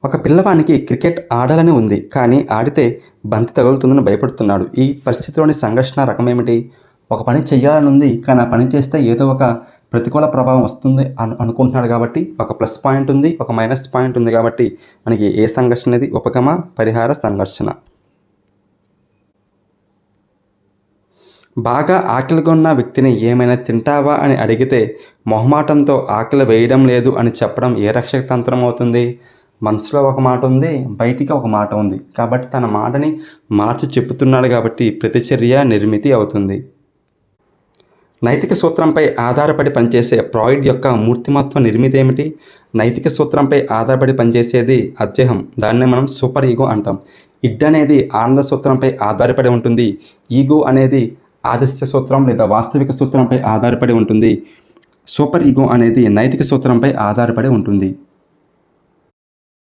ఒక పిల్లవానికి క్రికెట్ ఆడాలని ఉంది, కానీ ఆడితే బంతి తగులుతుందని భయపడుతున్నాడు. ఈ పరిస్థితిలోని సంఘర్షణ రకమేమిటి? ఒక పని చేయాలని ఉంది, కానీ ఆ పని చేస్తే ఏదో ఒక ప్రతికూల ప్రభావం వస్తుంది అనుకుంటున్నాడు. కాబట్టి ఒక ప్లస్ పాయింట్ ఉంది, ఒక మైనస్ పాయింట్ ఉంది. కాబట్టి మనకి ఏ సంఘర్షణ అనేది? ఉపగమ పరిహార సంఘర్షణ. బాగా ఆకలిగా ఉన్న వ్యక్తిని ఏమైనా తింటావా అని అడిగితే మొహమాటంతో ఆకలి వేయడం లేదు అని చెప్పడం ఏ రక్షక తంత్రం అవుతుంది? మనసులో ఒక మాట ఉంది, బయటికి ఒక మాట ఉంది. కాబట్టి తన మాటని మార్చి చెప్పుతున్నాడు, కాబట్టి ప్రతిచర్య నిర్మితి అవుతుంది. నైతిక సూత్రంపై ఆధారపడి పనిచేసే ఫ్రాయిడ్ యొక్క మూర్తిమత్వ నిర్మితి ఏమిటి? నైతిక సూత్రంపై ఆధారపడి పనిచేసేది అత్యహం. దాన్నే మనం సూపర్ ఈగో అంటాం. ఇడ్ అనేది ఆనంద సూత్రంపై ఆధారపడి ఉంటుంది. ఈగో అనేది ఆదర్శ సూత్రం లేదా వాస్తవిక సూత్రంపై ఆధారపడి ఉంటుంది. సూపర్ ఈగో అనేది నైతిక సూత్రంపై ఆధారపడి ఉంటుంది.